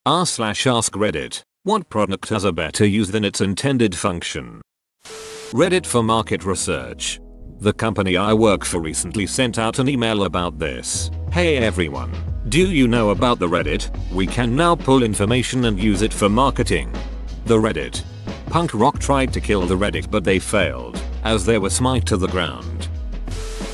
r/ask Reddit. What product has a better use than its intended function? Reddit for market research. The company I work for recently sent out an email about this. Hey everyone. Do you know about the Reddit? We can now pull information and use it for marketing. The Reddit. Punk rock tried to kill the Reddit but they failed, as they were smite to the ground.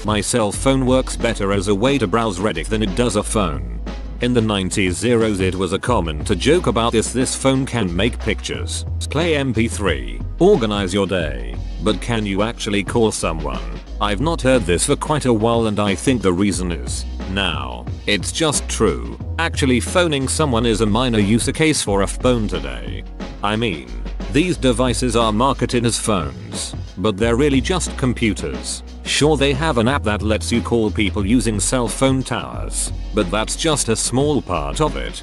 My cell phone works better as a way to browse Reddit than it does a phone. In the 90s it was a common to joke about this phone can make pictures, play MP3, organize your day, but can you actually call someone? I've not heard this for quite a while and I think the reason is, now, it's just true. Actually phoning someone is a minor use case for a phone today. I mean, these devices are marketed as phones, but they're really just computers. Sure, they have an app that lets you call people using cell phone towers, but that's just a small part of it.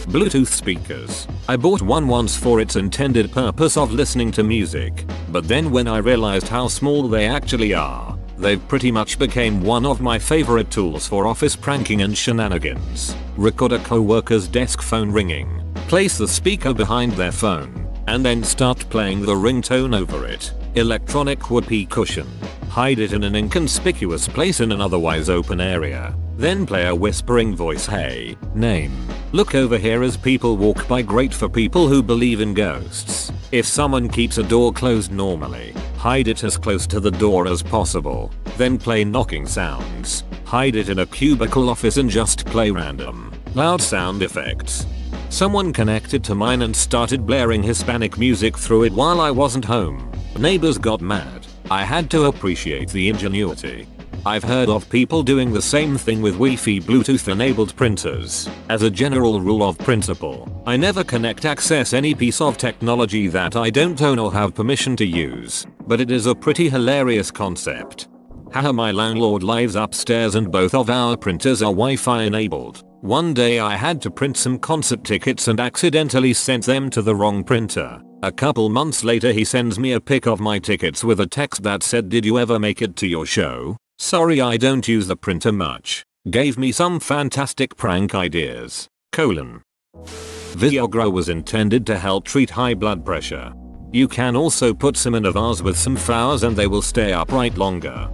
Bluetooth speakers. I bought one once for its intended purpose of listening to music, but then when I realized how small they actually are, they've pretty much became one of my favorite tools for office pranking and shenanigans. Record a coworker's desk phone ringing, place the speaker behind their phone, and then start playing the ringtone over it. Electronic whoopee cushion. Hide it in an inconspicuous place in an otherwise open area. Then play a whispering voice, hey, name, look over here as people walk by. Great for people who believe in ghosts. If someone keeps a door closed normally, hide it as close to the door as possible. Then play knocking sounds. Hide it in a cubicle office and just play random, loud sound effects. Someone connected to mine and started blaring Hispanic music through it while I wasn't home. Neighbors got mad. I had to appreciate the ingenuity. I've heard of people doing the same thing with Wi-Fi Bluetooth enabled printers. As a general rule of principle, I never connect access any piece of technology that I don't own or have permission to use, but it is a pretty hilarious concept. Haha, my landlord lives upstairs and both of our printers are Wi-Fi enabled. One day I had to print some concert tickets and accidentally sent them to the wrong printer. A couple months later he sends me a pic of my tickets with a text that said, did you ever make it to your show? Sorry, I don't use the printer much. Gave me some fantastic prank ideas. : Viagra was intended to help treat high blood pressure. You can also put some in a vase with some flowers and they will stay upright longer.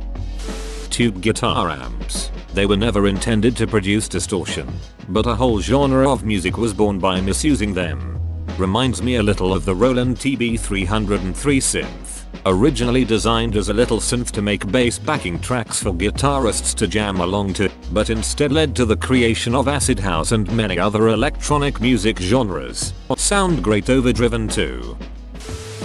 Tube guitar amps. They were never intended to produce distortion, but a whole genre of music was born by misusing them. Reminds me a little of the Roland TB-303 synth, originally designed as a little synth to make bass backing tracks for guitarists to jam along to, but instead led to the creation of acid house and many other electronic music genres. Sound great overdriven too.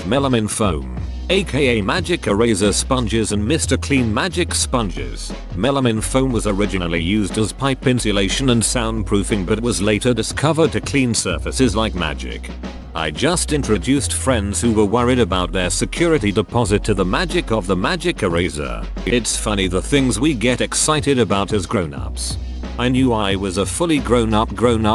Melamine foam, aka Magic Eraser sponges and Mr. Clean Magic sponges. Melamine foam was originally used as pipe insulation and soundproofing but was later discovered to clean surfaces like Magic. I just introduced friends who were worried about their security deposit to the magic of the Magic Eraser. It's funny the things we get excited about as grown-ups. I knew I was a fully grown up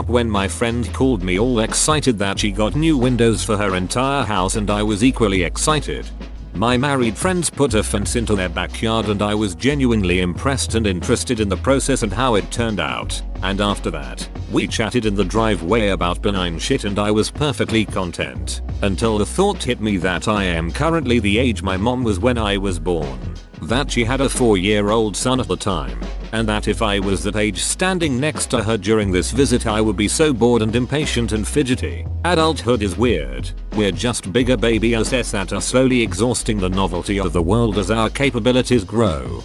when my friend called me all excited that she got new windows for her entire house, and I was equally excited. My married friends put a fence into their backyard and I was genuinely impressed and interested in the process and how it turned out. And after that, we chatted in the driveway about benign shit and I was perfectly content. Until the thought hit me that I am currently the age my mom was when I was born. That she had a 4-year-old son at the time. And that if I was that age standing next to her during this visit I would be so bored and impatient and fidgety. Adulthood is weird. We're just bigger baby asses that are slowly exhausting the novelty of the world as our capabilities grow.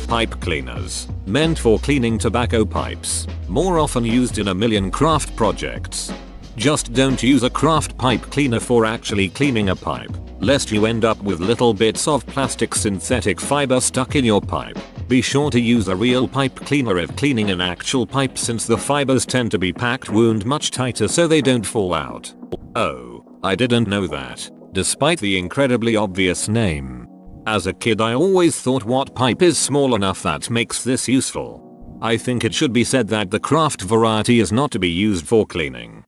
Pipe cleaners. Meant for cleaning tobacco pipes. More often used in a million craft projects. Just don't use a craft pipe cleaner for actually cleaning a pipe, lest you end up with little bits of plastic synthetic fiber stuck in your pipe. Be sure to use a real pipe cleaner if cleaning an actual pipe, since the fibers tend to be packed wound much tighter so they don't fall out. Oh, I didn't know that, despite the incredibly obvious name. As a kid I always thought what pipe is small enough that makes this useful. I think it should be said that the craft variety is not to be used for cleaning.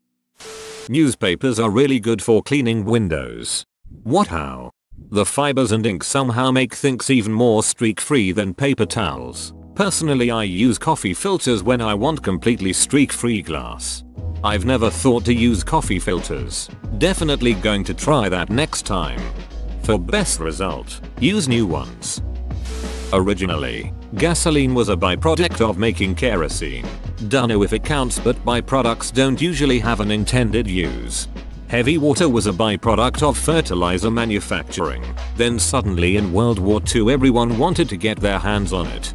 Newspapers are really good for cleaning windows. What, how? The fibers and ink somehow make things even more streak-free than paper towels. Personally I use coffee filters when I want completely streak-free glass. I've never thought to use coffee filters. Definitely going to try that next time. For best result, use new ones. Originally, gasoline was a byproduct of making kerosene. Dunno if it counts, but byproducts don't usually have an intended use. Heavy water was a byproduct of fertilizer manufacturing. Then suddenly in World War II everyone wanted to get their hands on it.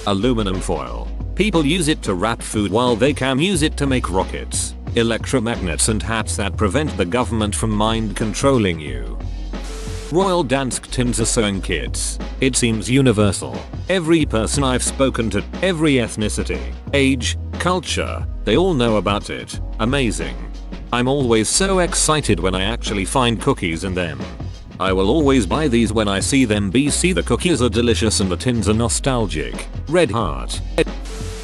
Aluminum foil. People use it to wrap food while they can use it to make rockets, electromagnets and hats that prevent the government from mind controlling you. Royal Dansk tins are sewing kits. It seems universal. Every person I've spoken to, every ethnicity, age, culture, they all know about it. Amazing. I'm always so excited when I actually find cookies in them. I will always buy these when I see them. BC the cookies are delicious and the tins are nostalgic. Red Heart.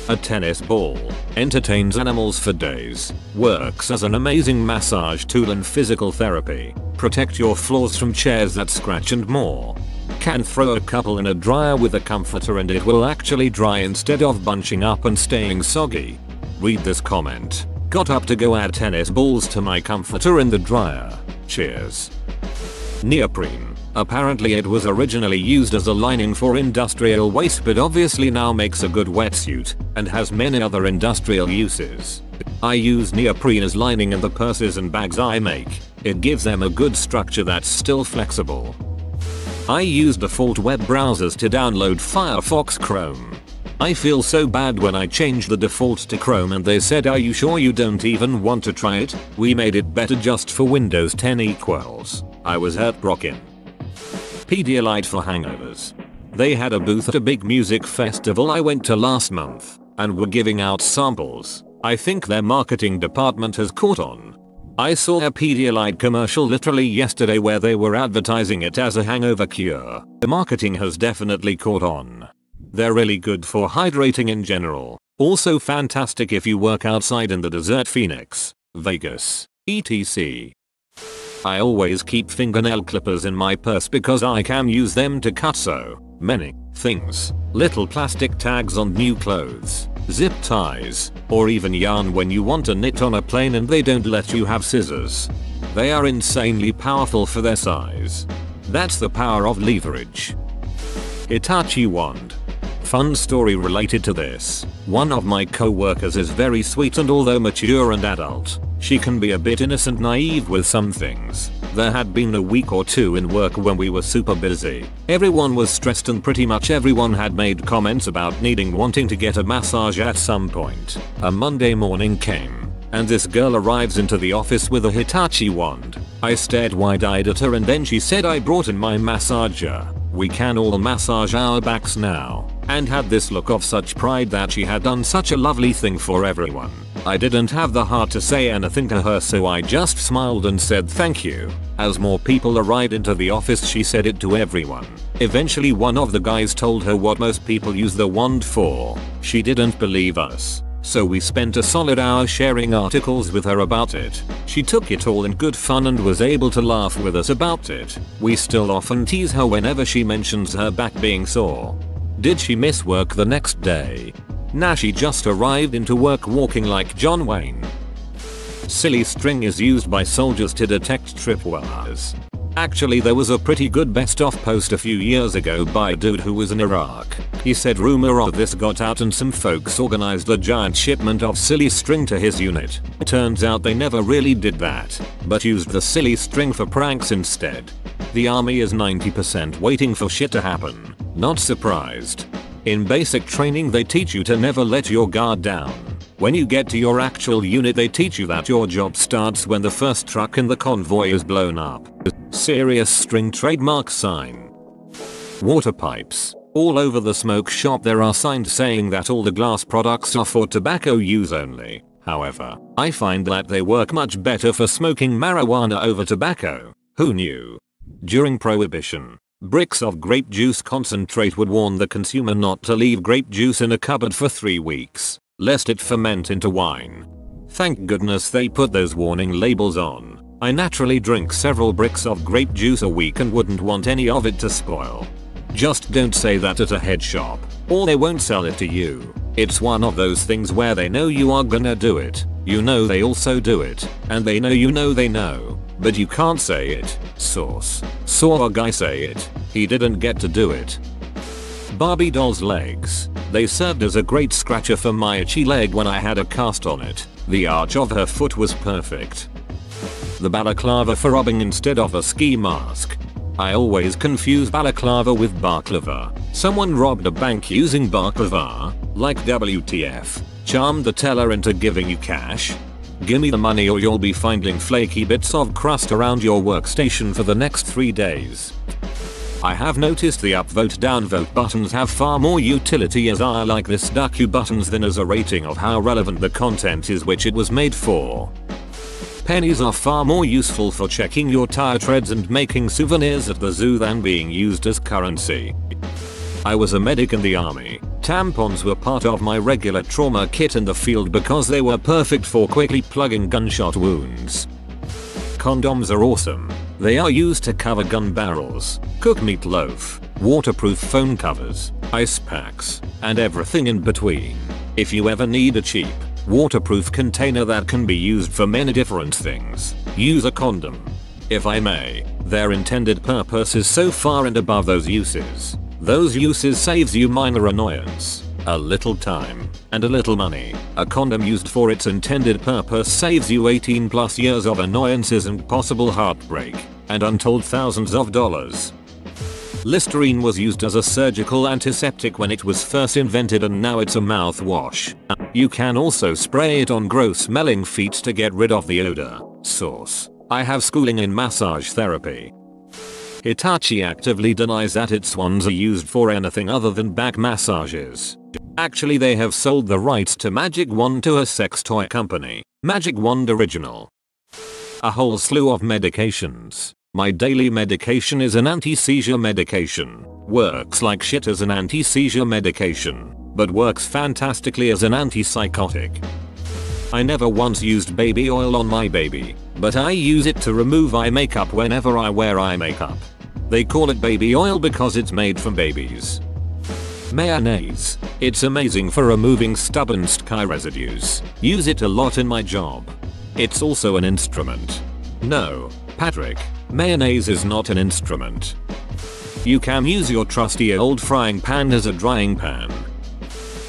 A tennis ball. Entertains animals for days. Works as an amazing massage tool and physical therapy. Protect your floors from chairs that scratch and more. Can throw a couple in a dryer with a comforter and it will actually dry instead of bunching up and staying soggy. Read this comment. Got up to go add tennis balls to my comforter in the dryer. Cheers. Neoprene. Apparently it was originally used as a lining for industrial waste, but obviously now makes a good wetsuit and has many other industrial uses. I use neoprene as lining in the purses and bags I make. It gives them a good structure that's still flexible. I use default web browsers to download Firefox Chrome. I feel so bad when I changed the default to Chrome and they said, "Are you sure you don't even want to try it? We made it better just for Windows 10 equals." I was heartbroken. Pedialyte for hangovers. They had a booth at a big music festival I went to last month and were giving out samples. I think their marketing department has caught on. I saw a Pedialyte commercial literally yesterday where they were advertising it as a hangover cure. The marketing has definitely caught on. They're really good for hydrating in general. Also fantastic if you work outside in the desert Phoenix, Vegas, etc. I always keep fingernail clippers in my purse because I can use them to cut so many things. Little plastic tags on new clothes, zip ties, or even yarn when you want to knit on a plane and they don't let you have scissors. They are insanely powerful for their size. That's the power of leverage. Hitachi wand. Fun story related to this. One of my co-workers is very sweet and although mature and adult, she can be a bit innocent naive with some things. There had been a week or two in work when we were super busy. Everyone was stressed and pretty much everyone had made comments about wanting to get a massage at some point. A Monday morning came, and this girl arrives into the office with a Hitachi wand. I stared wide-eyed at her and then she said, "I brought in my massager. We can all massage our backs now," and had this look of such pride that she had done such a lovely thing for everyone. I didn't have the heart to say anything to her, so I just smiled and said thank you. As more people arrived into the office she said it to everyone. Eventually one of the guys told her what most people use the wand for. She didn't believe us. So we spent a solid hour sharing articles with her about it. She took it all in good fun and was able to laugh with us about it. We still often tease her whenever she mentions her back being sore. Did she miss work the next day? Nah, she just arrived into work walking like John Wayne. Silly string is used by soldiers to detect tripwires. Actually there was a pretty good best of post a few years ago by a dude who was in Iraq. He said rumor of this got out and some folks organized a giant shipment of silly string to his unit. Turns out they never really did that, but used the silly string for pranks instead. The army is 90% waiting for shit to happen. Not surprised. In basic training they teach you to never let your guard down. When you get to your actual unit they teach you that your job starts when the first truck in the convoy is blown up. Serious string trademark sign. Water pipes. All over the smoke shop there are signs saying that all the glass products are for tobacco use only. However, I find that they work much better for smoking marijuana over tobacco. Who knew? During Prohibition, bricks of grape juice concentrate would warn the consumer not to leave grape juice in a cupboard for 3 weeks, lest it ferment into wine. Thank goodness they put those warning labels on. I naturally drink several bricks of grape juice a week and wouldn't want any of it to spoil. Just don't say that at a head shop, or they won't sell it to you. It's one of those things where they know you are gonna do it. You know they also do it, and they know you know they know, but you can't say it. Source. Saw a guy say it. He didn't get to do it. Barbie doll's legs. They served as a great scratcher for my itchy leg when I had a cast on it. The arch of her foot was perfect. The balaclava for rubbing instead of a ski mask. I always confuse balaclava with baklava. Someone robbed a bank using baklava, like WTF, charmed the teller into giving you cash. Gimme the money or you'll be finding flaky bits of crust around your workstation for the next 3 days. I have noticed the upvote downvote buttons have far more utility as I like this docu buttons than as a rating of how relevant the content is which it was made for. Pennies are far more useful for checking your tire treads and making souvenirs at the zoo than being used as currency. I was a medic in the army. Tampons were part of my regular trauma kit in the field because they were perfect for quickly plugging gunshot wounds. Condoms are awesome. They are used to cover gun barrels, cook meatloaf, waterproof phone covers, ice packs, and everything in between. If you ever need a cheap, waterproof container that can be used for many different things, use a condom. If I may, their intended purpose is so far and above those uses. Those uses saves you minor annoyance, a little time, and a little money. A condom used for its intended purpose saves you 18+ years of annoyances and possible heartbreak, and untold thousands of dollars. Listerine was used as a surgical antiseptic when it was first invented and now it's a mouthwash. You can also spray it on gross smelling feet to get rid of the odor. Source. I have schooling in massage therapy. Hitachi actively denies that its wands are used for anything other than back massages. Actually they have sold the rights to Magic Wand to a sex toy company, Magic Wand Original. A whole slew of medications. My daily medication is an anti-seizure medication. Works like shit as an anti-seizure medication, but works fantastically as an antipsychotic. I never once used baby oil on my baby, but I use it to remove eye makeup whenever I wear eye makeup. They call it baby oil because it's made from babies. Mayonnaise. It's amazing for removing stubborn sty residues. Use it a lot in my job. It's also an instrument. No, Patrick, mayonnaise is not an instrument. You can use your trusty old frying pan as a drying pan.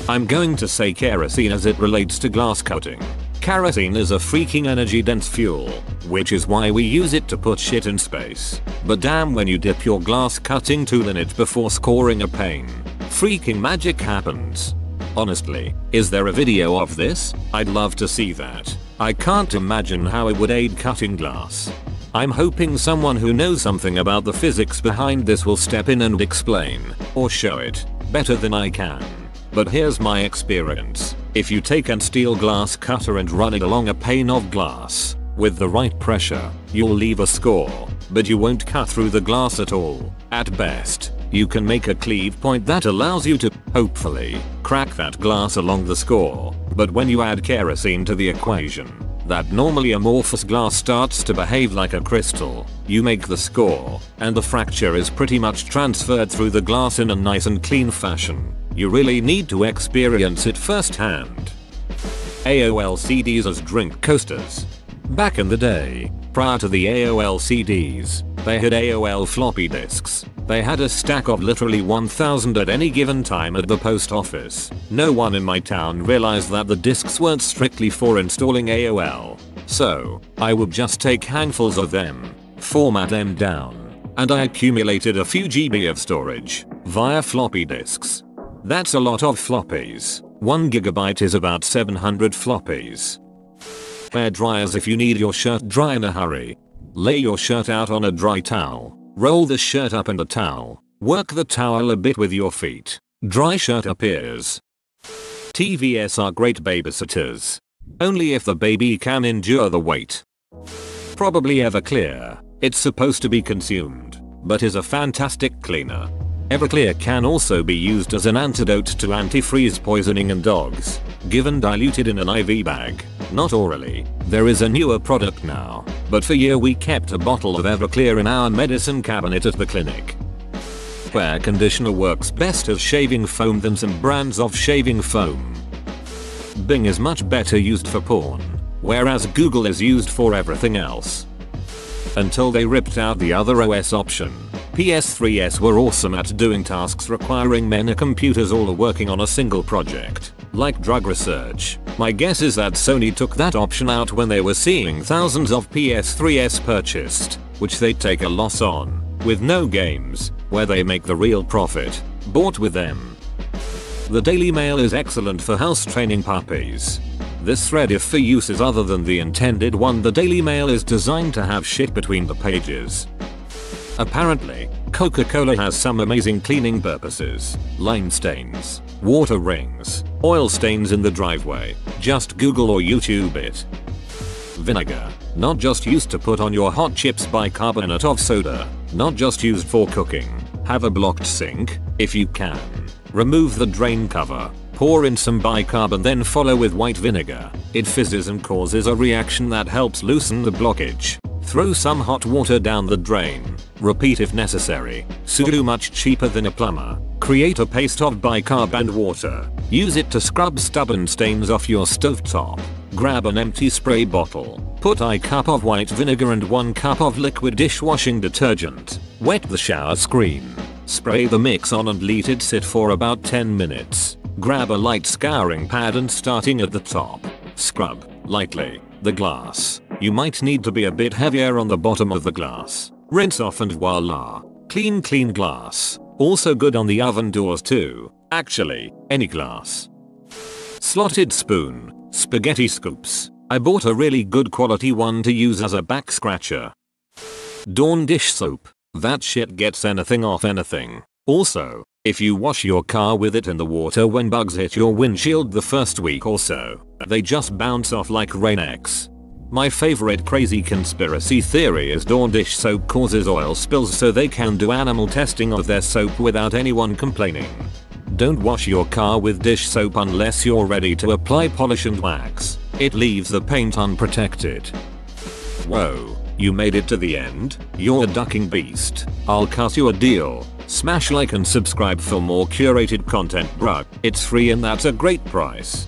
I'm going to say kerosene as it relates to glass cutting. Kerosene is a freaking energy dense fuel, which is why we use it to put shit in space. But damn when you dip your glass cutting tool in it before scoring a pane, freaking magic happens. Honestly, is there a video of this? I'd love to see that. I can't imagine how it would aid cutting glass. I'm hoping someone who knows something about the physics behind this will step in and explain, or show it, better than I can. But here's my experience. If you take a steel glass cutter and run it along a pane of glass, with the right pressure, you'll leave a score, but you won't cut through the glass at all. At best, you can make a cleave point that allows you to, hopefully, crack that glass along the score. But when you add kerosene to the equation, that normally amorphous glass starts to behave like a crystal. You make the score, and the fracture is pretty much transferred through the glass in a nice and clean fashion. You really need to experience it firsthand. AOL CDs as drink coasters. Back in the day, prior to the AOL CDs, they had AOL floppy disks. They had a stack of literally 1,000 at any given time at the post office. No one in my town realized that the disks weren't strictly for installing AOL. So, I would just take handfuls of them, format them down, and I accumulated a few GB of storage via floppy disks. That's a lot of floppies. 1 GB is about 700 floppies. Hair dryers if you need your shirt dry in a hurry. Lay your shirt out on a dry towel. Roll the shirt up in the towel. Work the towel a bit with your feet. Dry shirt appears. TVS are great babysitters. Only if the baby can endure the wait. Probably Everclear. It's supposed to be consumed, but is a fantastic cleaner. Everclear can also be used as an antidote to antifreeze poisoning in dogs, given diluted in an IV bag, not orally. There is a newer product now, but for a year we kept a bottle of Everclear in our medicine cabinet at the clinic. Hair conditioner works best as shaving foam than some brands of shaving foam. Bing is much better used for porn. whereas Google is used for everything else. Until they ripped out the other OS option. PS3s were awesome at doing tasks requiring many computers all working on a single project, like drug research. My guess is that Sony took that option out when they were seeing thousands of PS3s purchased, which they'd take a loss on, with no games, where they make the real profit, bought with them. The Daily Mail is excellent for house training puppies. This thread, if for uses other than the intended one, the Daily Mail is designed to have shit between the pages. Apparently, Coca-Cola has some amazing cleaning purposes. Lime stains, water rings, oil stains in the driveway. Just Google or YouTube it. Vinegar. Not just used to put on your hot chips, bicarbonate of soda. Not just used for cooking. Have a blocked sink, if you can. Remove the drain cover. Pour in some bicarb, then follow with white vinegar. It fizzes and causes a reaction that helps loosen the blockage. Throw some hot water down the drain. Repeat if necessary. So much cheaper than a plumber. Create a paste of bicarb and water. Use it to scrub stubborn stains off your stovetop. Grab an empty spray bottle. Put a cup of white vinegar and 1 cup of liquid dishwashing detergent. Wet the shower screen. Spray the mix on and let it sit for about 10 minutes. Grab a light scouring pad and starting at the top. Scrub, lightly, the glass. You might need to be a bit heavier on the bottom of the glass. Rinse off and voila. Clean glass. Also good on the oven doors too. Actually, any glass. Slotted spoon. Spaghetti scoops. I bought a really good quality one to use as a back scratcher. Dawn dish soap. That shit gets anything off anything. Also, if you wash your car with it in the water when bugs hit your windshield the first week or so, they just bounce off like Rain-X. My favorite crazy conspiracy theory is Dawn dish soap causes oil spills so they can do animal testing of their soap without anyone complaining. Don't wash your car with dish soap unless you're ready to apply polish and wax. It leaves the paint unprotected. Whoa, you made it to the end? You're a ducking beast. I'll cut you a deal. Smash like and subscribe for more curated content, bruh. It's free and that's a great price.